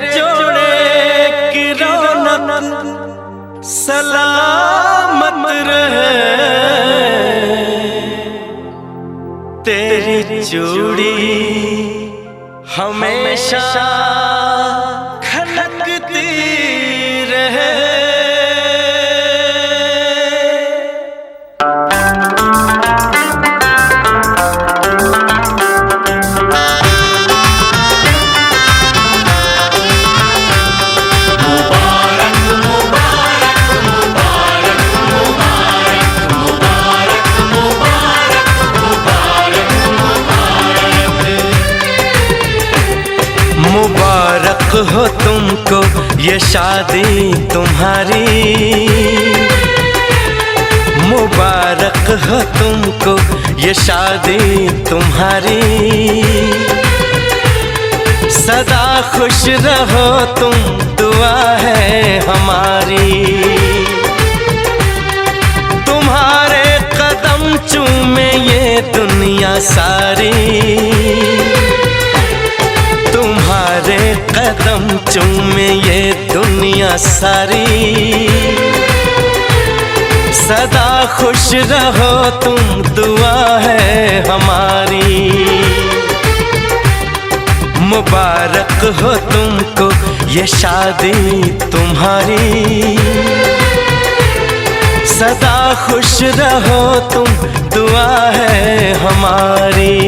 जोड़े की रौनक सलामत रहे, तेरी चूड़ी हमेशा खनकती रहे। मुबारक हो तुमको ये शादी तुम्हारी, मुबारक हो तुमको ये शादी तुम्हारी। सदा खुश रहो तुम, दुआ है हमारी। तुम्हारे कदम चूमे ये दुनिया सारी, तुम्हारे कदम चूमे ये दुनिया सारी। सदा खुश रहो तुम, दुआ है हमारी। मुबारक हो तुमको ये शादी तुम्हारी। सदा खुश रहो तुम, दुआ है हमारी।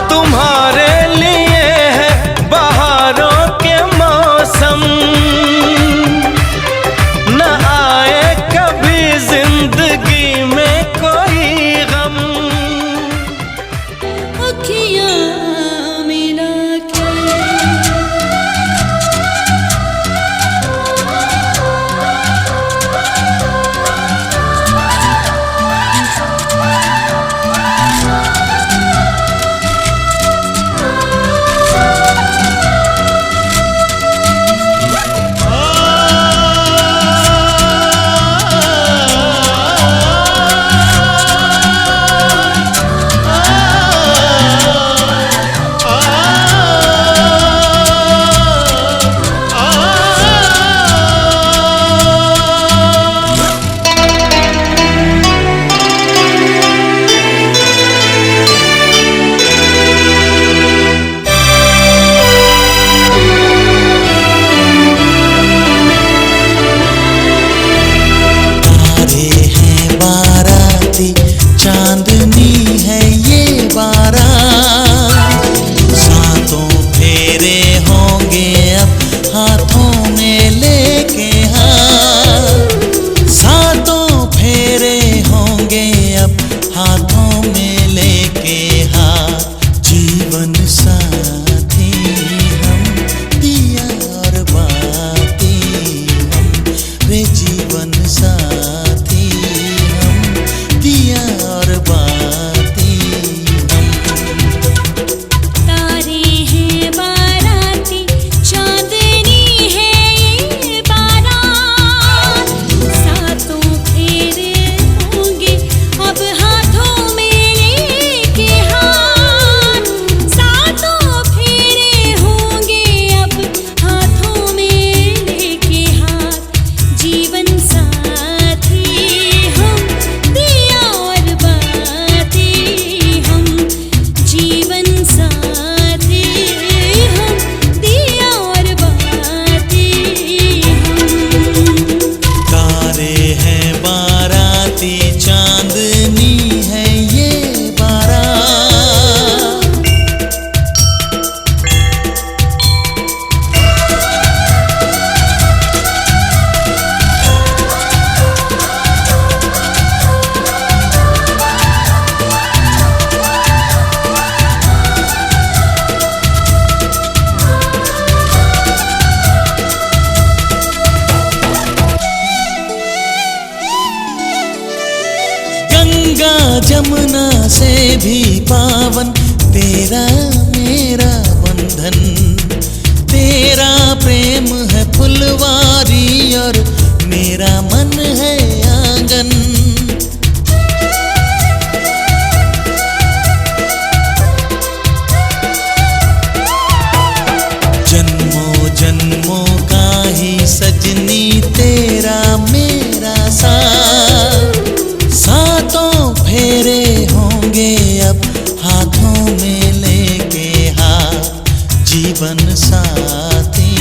तुम्हारे लिए यमुना से भी पावन तेरा मेरा बंधन। तेरा प्रेम है फुलवारी और मेरा मन है आंगन। जन्मों जन्मों का ही सजनी तेरा मेरा साथ। सातों फेरे होंगे अब हाथों में लेके हाथ। जीवन साथी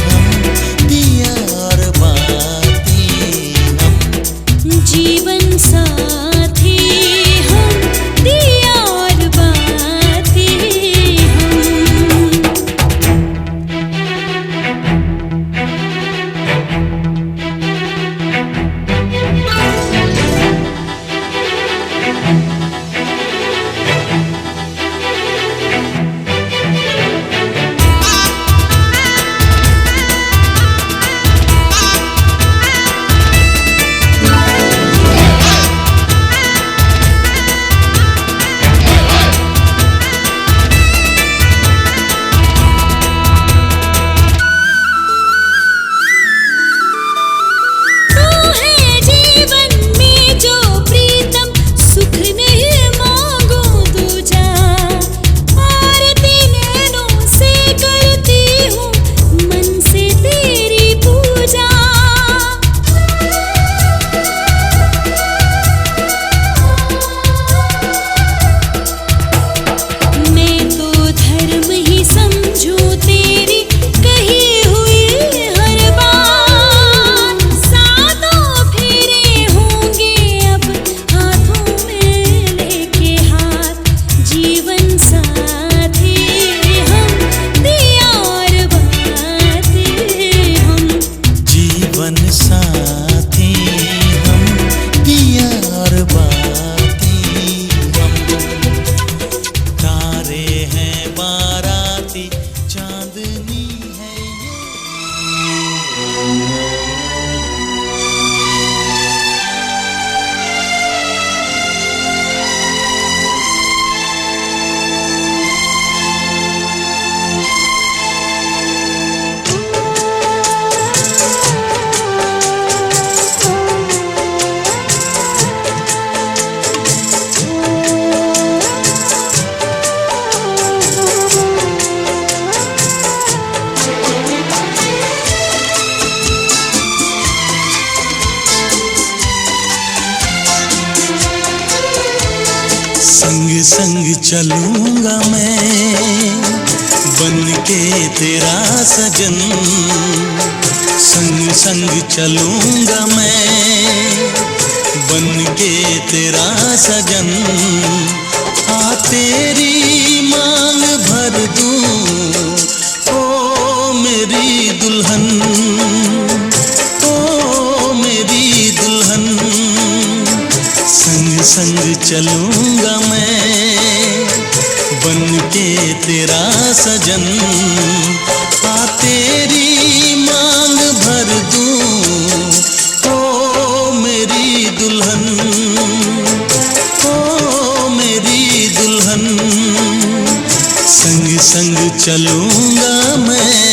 हम, दिया और बाती हम। जीवन साथी हम, दिया और बाती हम। संग संग चलूंगा मैं बन के तेरा सजन। संग संग चलूंगा मैं बन के तेरा सजन। आ तेरी मांग भर दूं ओ मेरी दुल्हन, ओ मेरी दुल्हन। संग संग चलूंगा मैं बन के तेरा सजन। आ तेरी मांग भर दूं ओ मेरी दुल्हन, ओ मेरी दुल्हन। संग संग चलूंगा मैं।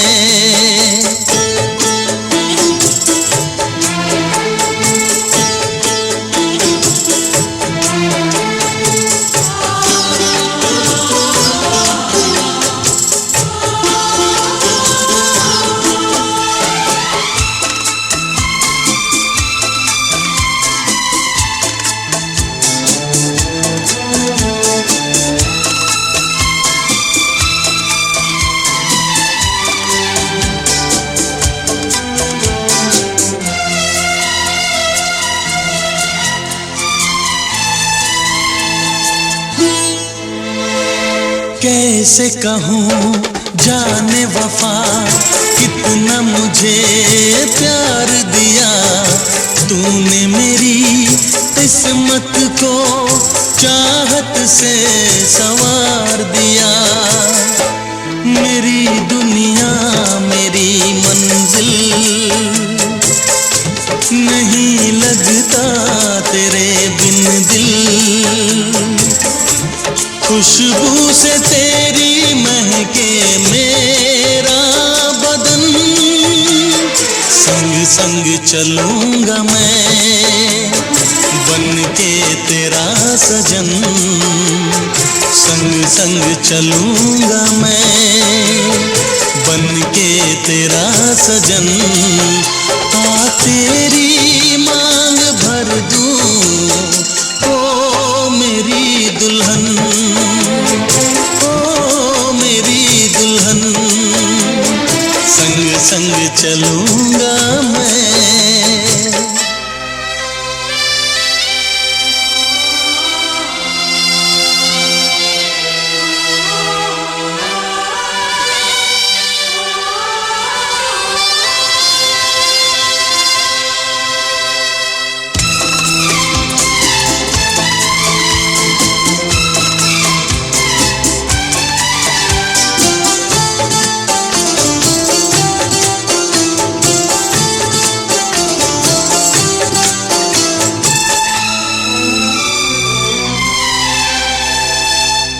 कैसे कहूँ जाने वफा कितना मुझे प्यार दिया तूने मेरी किस्मत को चाहत से संवार दिया। मेरी दुनिया मेरी मंजिल नहीं लगता तेरे बिन दिल। संग चलूंगा मैं बन के तेरा सजन, संग संग चलूंगा मैं बन के तेरा सजन। आ तेरी मांग भर दूं ओ मेरी दुल्हन, ओ मेरी दुल्हन, संग संग चलूंगा मैं।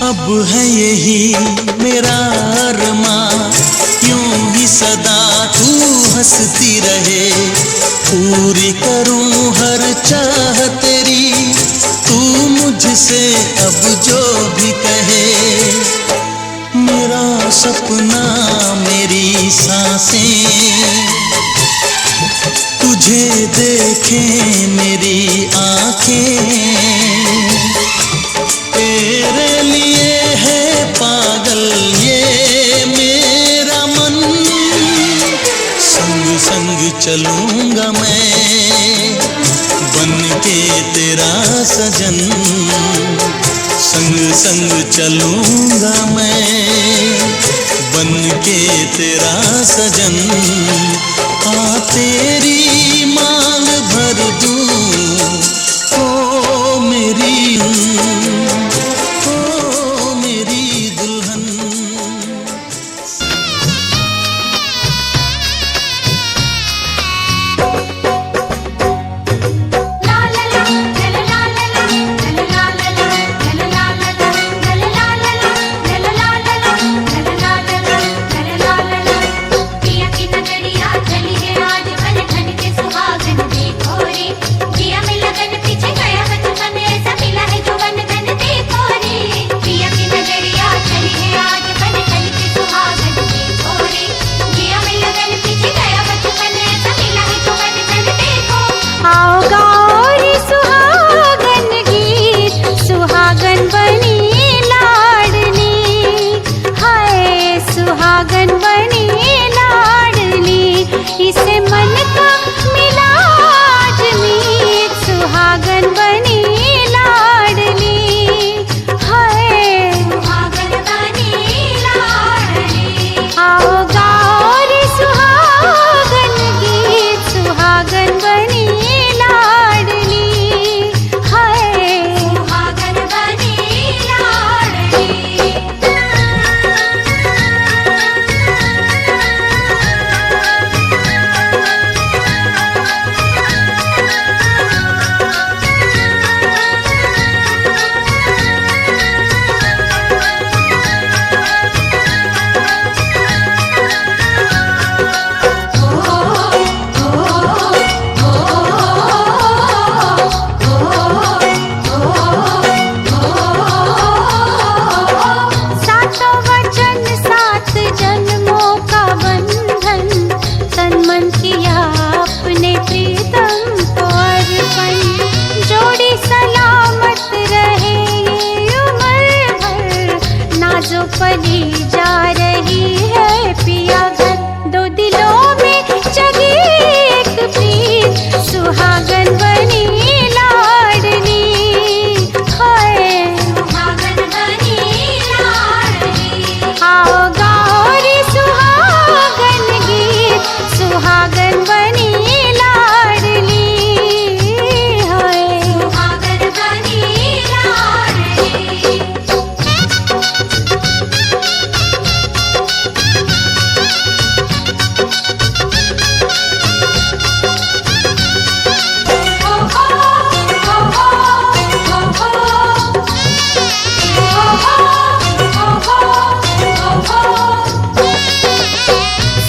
अब है यही मेरा अरमां, यूं ही सदा तू हंसती रहे, पूरी करूं हर चाह तेरी, तू मुझसे अब जो भी कहे। मेरा सपना मेरी सांसें तुझे देखें मेरी आंखें, तेरे लिए है पागल ये मेरा मन। संग संग चलूंगा मैं बन के तेरा सजन, संग संग चलूंगा मैं बन के तेरा सजन। आ तेरी मांग भर दूं ओ मेरी, ओ मेरी दुल्हन।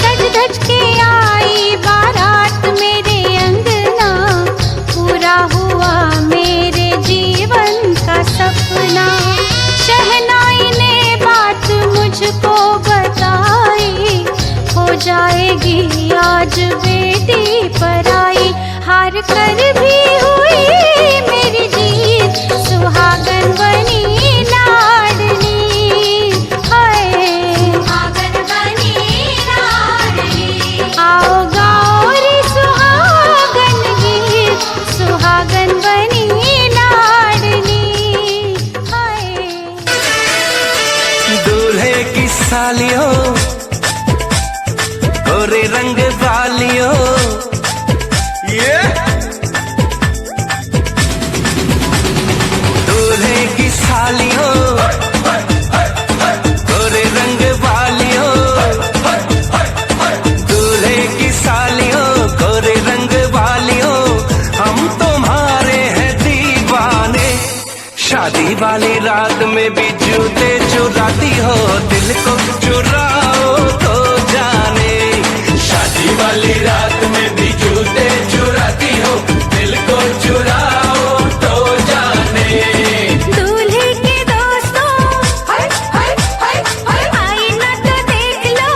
सज धज के आई बारात वाली रात में भी जूते चुराती हो, दिल को चुराओ तो जाने। शादी वाली रात में भी जूते चुराती हो, दिल को चुराओ तो जाने। दूल्हे के दोस्तों हाय हाय हाय हाय आईना तो देख लो,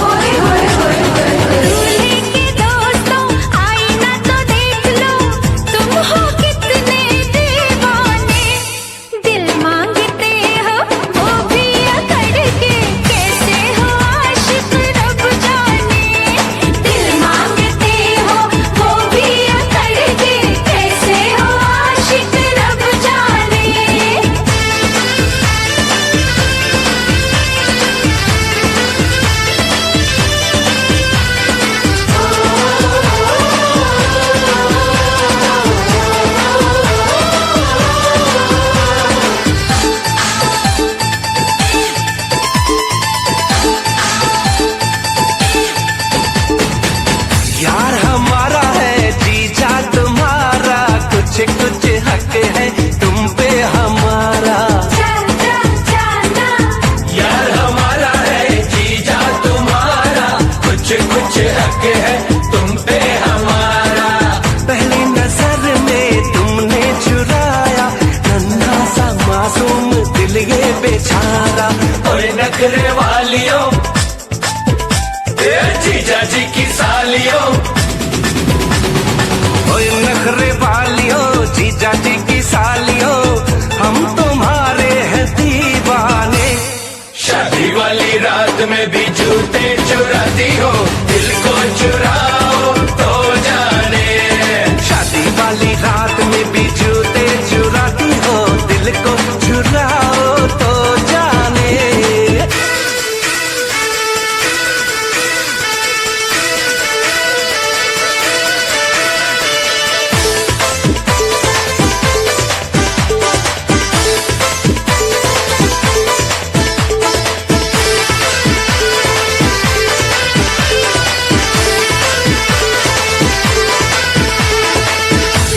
होए होए होए होए। दूल्हे के दोस्तों आईना तो देख लो, तुम हो कितने दीवाने। दिल मांगते हो वो भी अकड़ के, कैसे हो आशिक रब जाने। दिल मांगते हो वो भी अकड़ के, कैसे हो आशिक रब जाने। यार हमारा है जीजा तुम्हारा, कुछ कुछ हक है तुम पे हमारा। यार हमारा है जीजा तुम्हारा, कुछ कुछ हक है तुम पे हमारा। पहली नजर में तुमने चुराया नन्हा सा मासूम दिल ये बेचारा। ओए नखरे वालियों, ए जीजा जी की सालियों, ओए नखरे वालियों, जीजा जी की सालियों, हम तुम्हारे हैं दीवाने। शादी वाली रात में भी जूते चुराती हो, दिल को चुराओ तो जाने। शादी वाली रात में भी जूते चुराती हो, दिल को चुराओ तो जाने।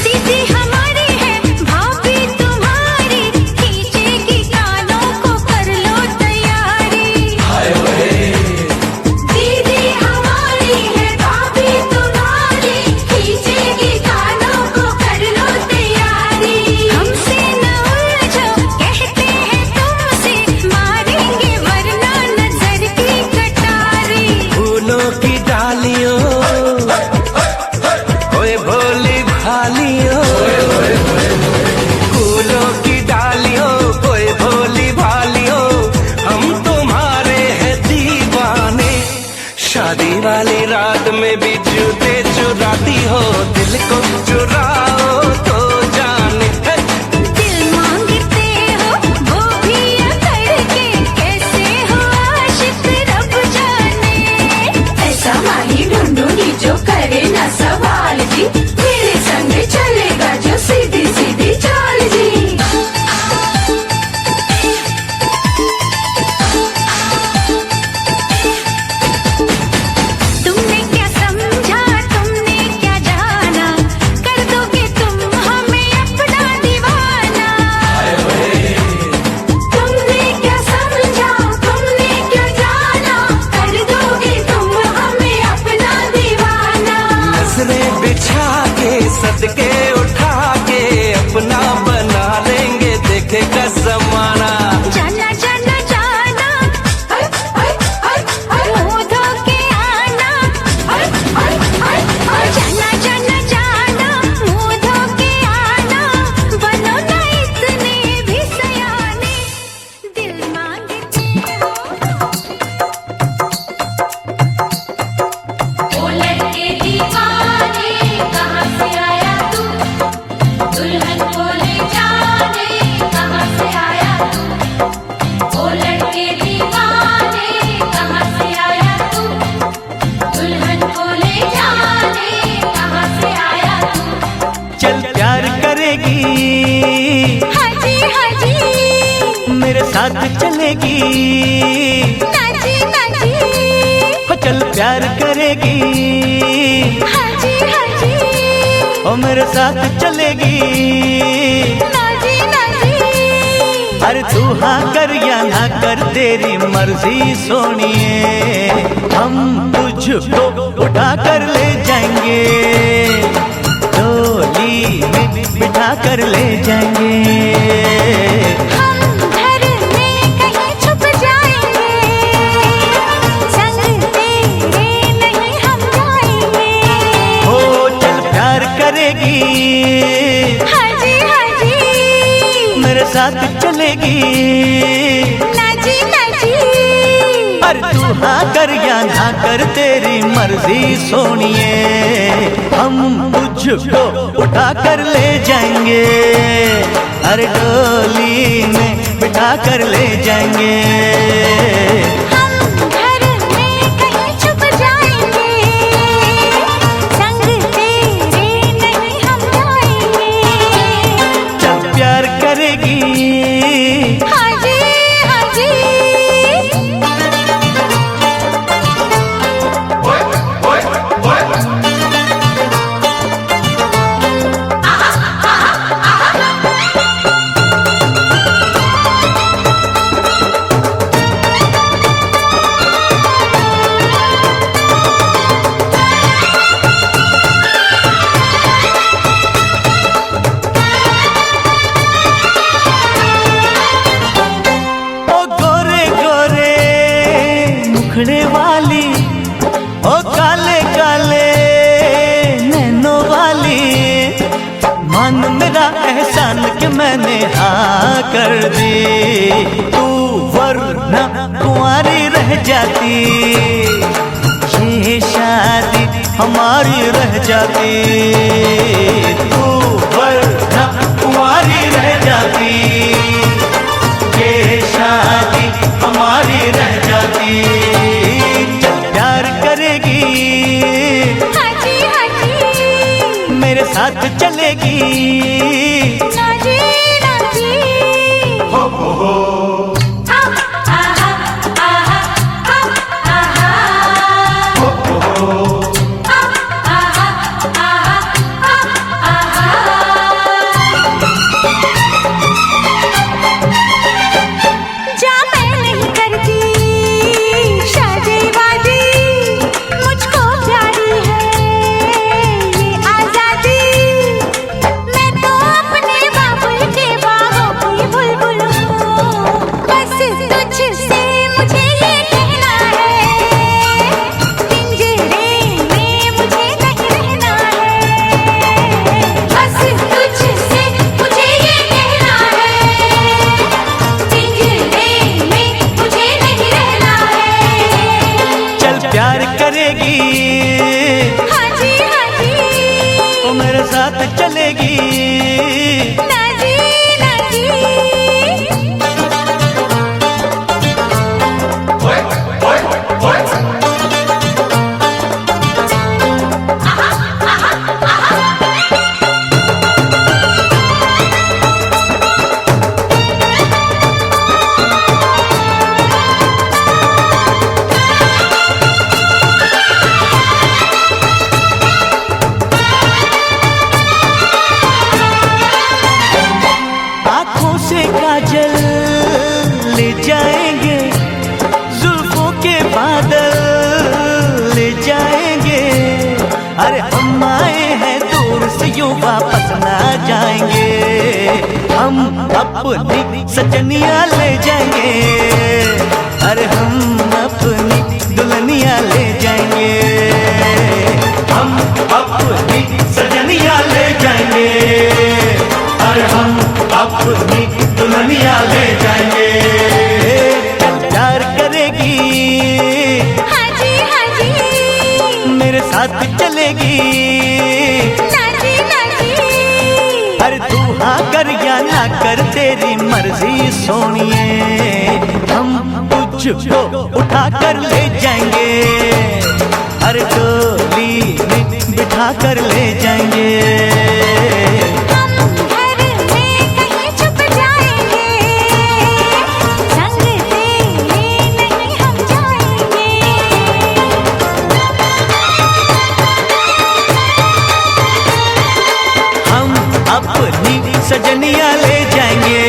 दीदी हमारी है भाभी तुम्हारी, खींचेगी कानों को कर लो तैयारी। दीदी हमारी है भाभी तुम्हारी, खींचेगी कानों को कर लो तैयारी। हमसे न उलझो कहते हैं तुमसे, मारेंगे वरना नजर की कटारी। फूलों की डालियों, ओए भोली भालियों, फूलों की डालियों, ओए भोली भालियों, हम तुम्हारे हैं दीवाने। शादी वाली रात में भी जूते चुराती हो, दिल को चुराओ तो जाने। दिल मांगते हो वो भी अकड़ के, कैसे हो आशिक रब जाने। ऐसा माही ढूंढूंगी जो करे ना सवाल जी, मेरे संग चलेगा जो सीधी सीधी चाल जी। तुमने क्या समझा तुमने क्या जाना, कर दोगे तुम हमें अपना दीवाना। तुमने क्या समझा तुमने क्या जाना, कर दोगे तुम हमें अपना दीवाना। नजरें बिछा के सदके उठा के अपना बना लेंगे, देखेगा जमाना। जाना जाना जाना मुंह धो के आना। जाना जाना जाना मुंह धो के आना, बनो ना इतने भी सयाने। दिल मांगते हो ओ लड़के दीवाने, कहाँ से आया तू, दुल्हन को ले जाने कहाँ से आया तू। ओ लड़के दीवाने, कहाँ से आया तू, दुल्हन को ले जाने कहाँ से आया तू। चल प्यार करेगी, हाजी हाजी मेरे साथ चलेगी, नाजी नाजी हो चल प्यार करेगी, हाजी हाजी ओ मेरे साथ चलेगी। नाजी नाजी अरे तू हाँ कर या ना कर तेरी मर्जी सोनिए, हम तुझको उठा कर ले जाएंगे, डोली में बिठा कर ले जाएंगे। हम घर में कहीं छुप जाएंगे, संग तेरे नहीं हम जाएंगे। हो चल प्यार करेगी, हाँ जी मेरे साथ चलेगी, ना जी अरे तू हाँ कर या ना कर तेरी मर्जी सोनिए, हम तुझको उठा कर ले जाएंगे, अरे डोली में बिठा कर ले जाएंगे। हम घर में कहीं छुप जाएंगे, संग तेरे नहीं हम जाएंगे। जब प्यार करेगी, हाँ जी मुखड़े वाली, ओ काले काले नैनों वाली, मान मेरा एहसान कि मैंने हाँ कर दी, तू वरना कुंवारी रह जाती, ये शादी हमारी रह जाती, तू वरना कुंवारी रह जाती, ये शादी हमारी रह जाती। प्यार करेगी, हाँ जी मेरे साथ चलेगी, ना जी चलेगी, ना जी काजल ले जाएंगे, जुल्फों के बादल ले जाएंगे, अरे हम आए हैं दूर से यूं वापस ना जाएंगे, हम अपनी सजनिया ले जाएंगे, अरे हम अपनी दुल्हनिया ले जाएंगे, हम अपनी सजनिया ले जाएंगे, अरे हम अपनी दुल्हनिया ले जाएंगे। प्यार करेगी, हाँ जी मेरे साथ चलेगी, ना जी अरे तू हाँ कर या ना कर तेरी मर्जी सोनिए, हम तुझको उठा कर ले जाएंगे, अरे डोली में बिठा कर ले जाएंगे। अपनी सजनिया ले जाएंगे।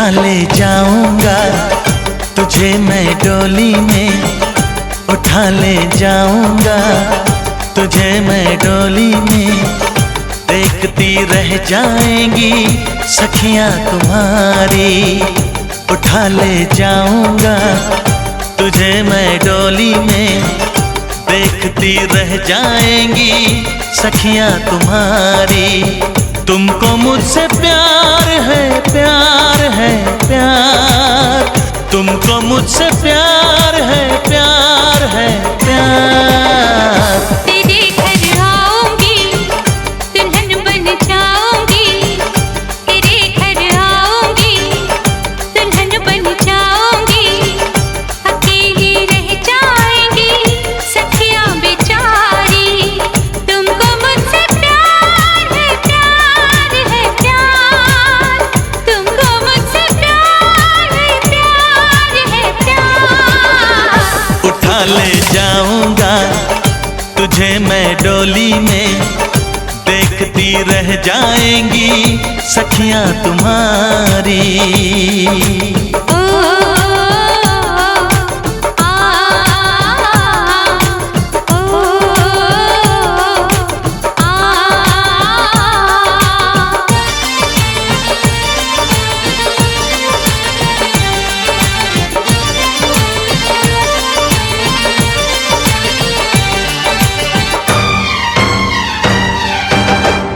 उठा ले जाऊंगा तुझे मैं डोली में, उठा ले जाऊंगा तुझे मैं डोली में। देखती रह जाएंगी सखियां तुम्हारी, उठा ले जाऊंगा तुझे मैं डोली में। देखती रह जाएंगी सखियां तुम्हारी। तुमको मुझसे प्यार है, प्यार है, प्यार। तुमको मुझसे प्यार है, प्यार है, प्यार। तेरे घर आऊंगी, दुल्हन बन जाऊंगी। तेरे घर आऊंगी, दुल्हन बन जाऊंगी। अकेली रह जाएंगी सखियां बेचारी। तुमको मुझसे प्यार है, प्यार है, प्यार। तुमको मुझसे प्यार है, प्यार है, प्यार। उठा ले जाऊंगा तुझे मैं डोली में। देखती रह जाएंगी सखियां तुम्हारी। ओ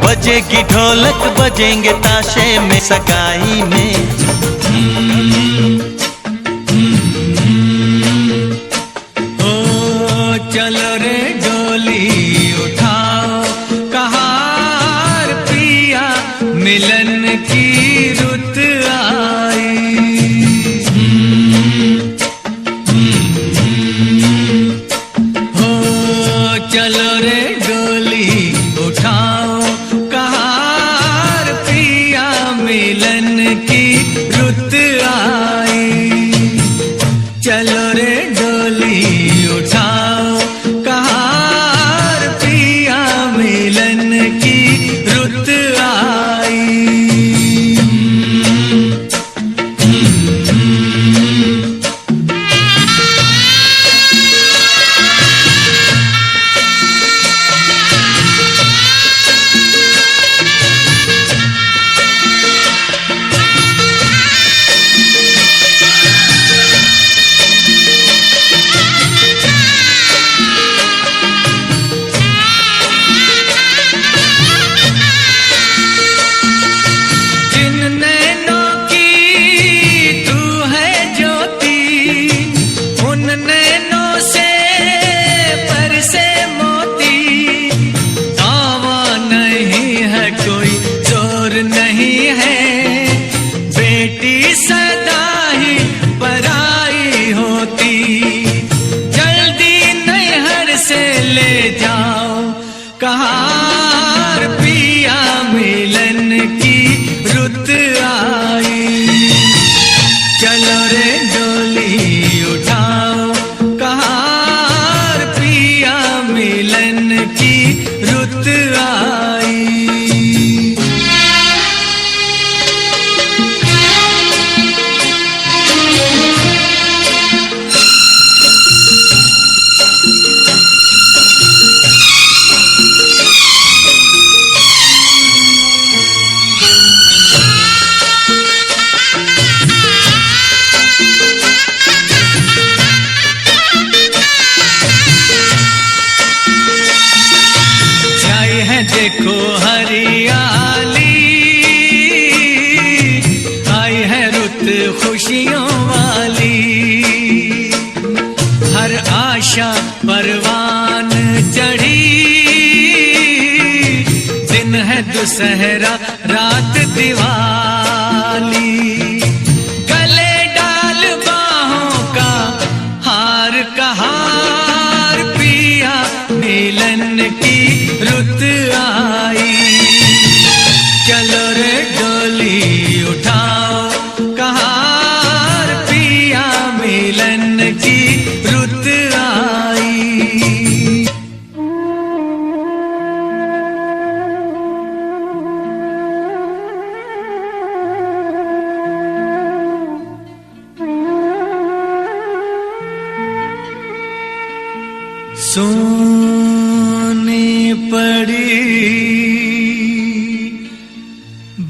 बजेगी ढोलक बजेंगे ताशे में सगाई में। ओ चलो रे डोली उठाओ कहार पिया, मिलन की रुत आई। हो चलो रे डोली उठाओ कहार पिया, मिलन की रुत आई। चलो रे डोली उठाओ कहार पिया, मिलन की रुत आई। जिन नैनों की तू है ज्योति, उन नैनों से बरसे मोती। दावा नहीं है कोई जोर नहीं है, बेटी सदा ही पराई होती। जल्दी नैहर से ले जाओ कहार पिया, मिलन की रुत आई। चलो रे डोली उठाओ कहार पिया, मिलन की रुत आई। छाई है देखो हरियाली, आई है रुत खुशियों वाली। हर आशा परवान चढ़ी, दिन है दुसहरा रात दिवाली। गले डाल बाहों का हार कहार पिया, मिलन की रुत आई। चलो रे डोली उठाओ कहार पिया, मिलन की रुत आई। सोनी पड़ी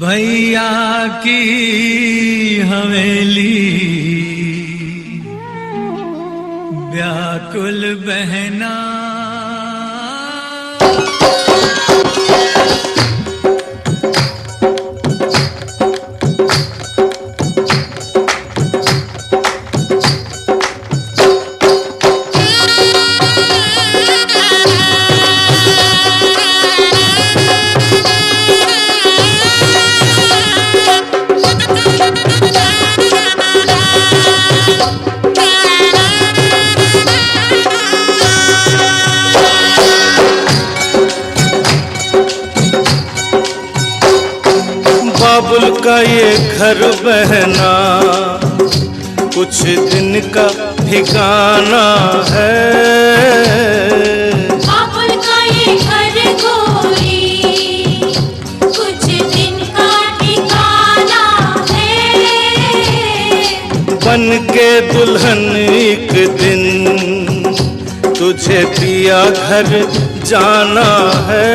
भैया की हवेली, व्याकुल बहना बाबुल का ये घर बहना कुछ दिन का ठिकाना है। बाबुल का ये घर गोरी कुछ दिन का ठिकाना है। बन के दुल्हन एक दिन तुझे पिया घर जाना है।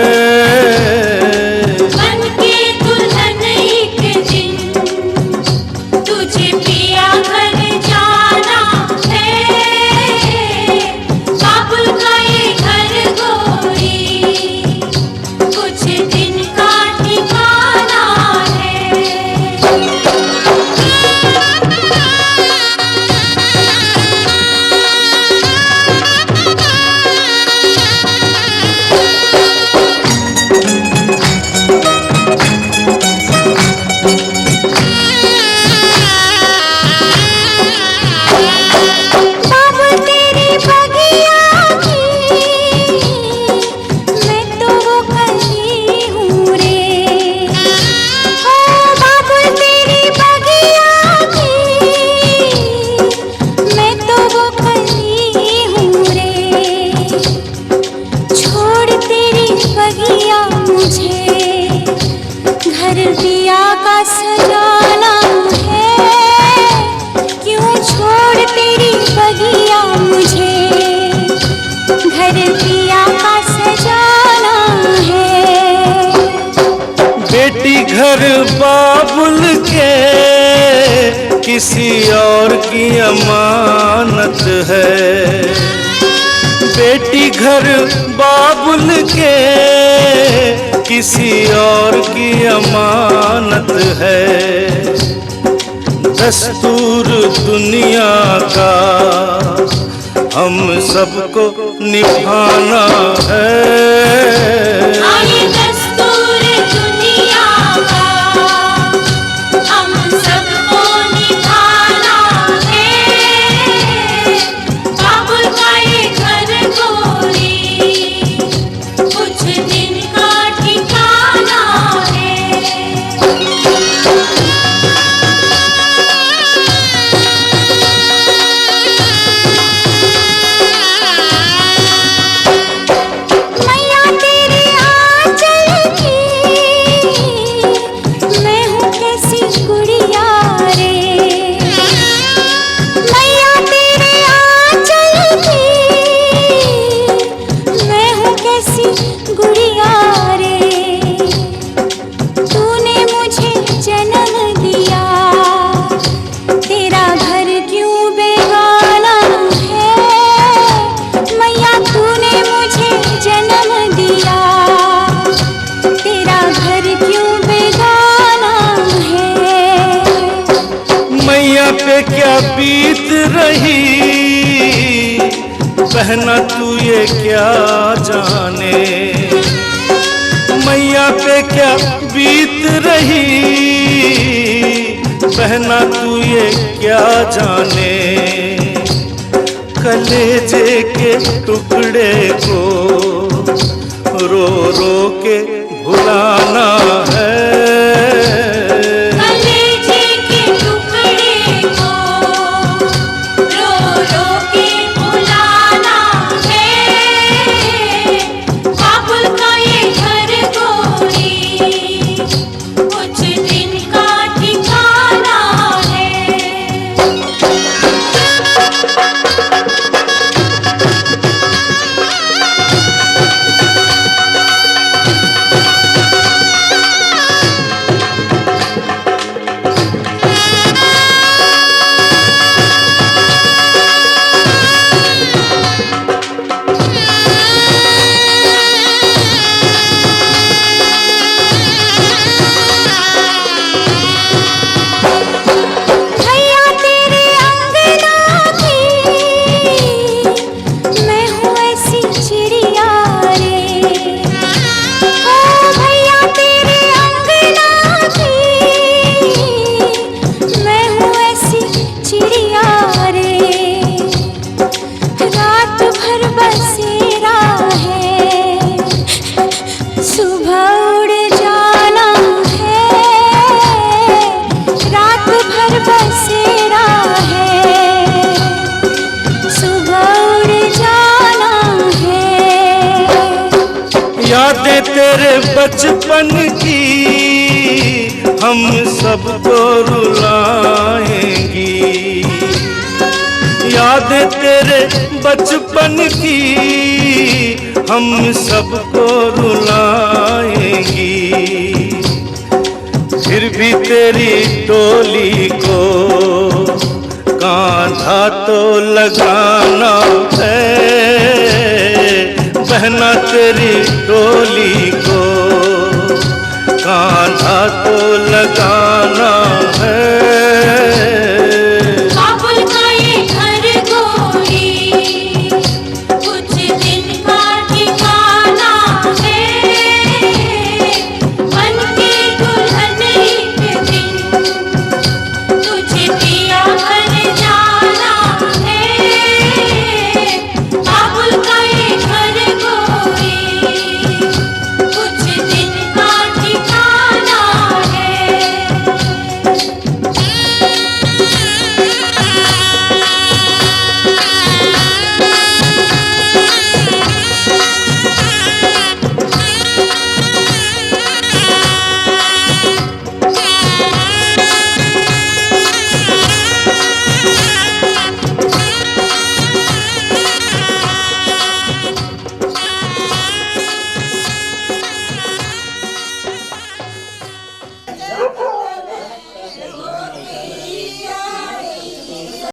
घर बाबुल के किसी और की अमानत है। बेटी घर बाबुल के किसी और की अमानत है। दस्तूर दुनिया का हम सबको निभाना है। क्या बीत रही बहना तू ये क्या जाने। मैया पे क्या बीत रही बहना तू ये क्या जाने। कलेजे के टुकड़े को रो रो के भुलाना है। तेरे बचपन की हम सबको रुलाएंगी, यादें तेरे बचपन की हम सबको रुलाएंगी। फिर भी तेरी डोली को कांधा तो लगाना है, बहना तेरी डोली को कांधा तो लगा